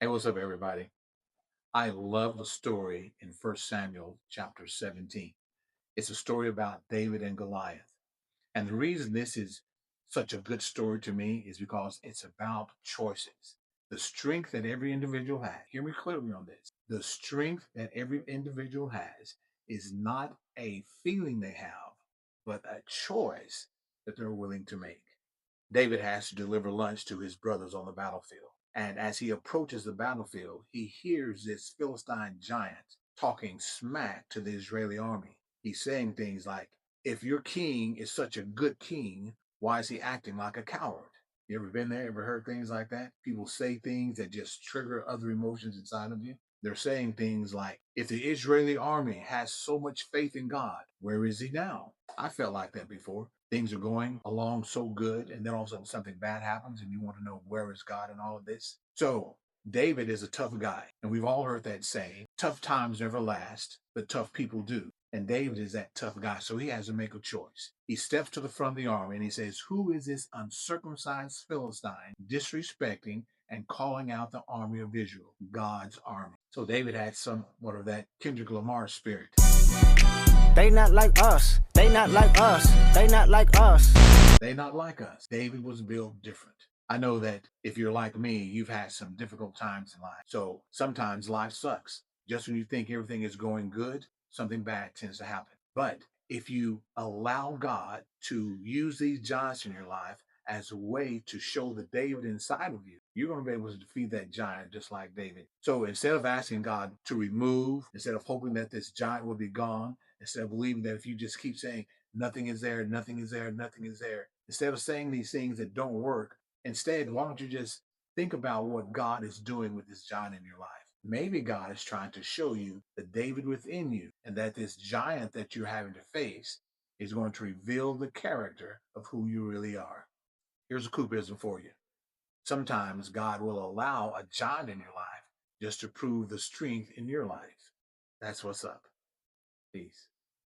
Hey, what's up, everybody? I love the story in First Samuel chapter 17. It's a story about David and Goliath. And the reason this is such a good story to me is because it's about choices. The strength that every individual has, hear me clearly on this. The strength that every individual has is not a feeling they have, but a choice that they're willing to make. David has to deliver lunch to his brothers on the battlefield. And as he approaches the battlefield, he hears this Philistine giant talking smack to the Israeli army. He's saying things like, if your king is such a good king, why is he acting like a coward? You ever been there? Ever heard things like that? People say things that just trigger other emotions inside of you. They're saying things like, if the Israeli army has so much faith in God, where is he now? I felt like that before. Things are going along so good, and then all of a sudden something bad happens, and you want to know where is God in all of this. So David is a tough guy, and we've all heard that saying, tough times never last, but tough people do. And David is that tough guy, so he has to make a choice. He steps to the front of the army and he says, who is this uncircumcised Philistine disrespecting and calling out the army of Israel, God's army? So David had somewhat of that Kendrick Lamar spirit. They not like us. They not like us. They not like us. They not like us. David was built different. I know that if you're like me, you've had some difficult times in life. So sometimes life sucks. Just when you think everything is going good, something bad tends to happen. But if you allow God to use these giants in your life as a way to show the David inside of you, you're going to be able to defeat that giant just like David. So instead of asking God to remove, instead of hoping that this giant will be gone, instead of believing that if you just keep saying, nothing is there, nothing is there, nothing is there, instead of saying these things that don't work, instead, why don't you just think about what God is doing with this giant in your life? Maybe God is trying to show you the David within you, and that this giant that you're having to face is going to reveal the character of who you really are. Here's a Coopism for you. Sometimes God will allow a giant in your life just to prove the strength in your life. That's what's up. Peace.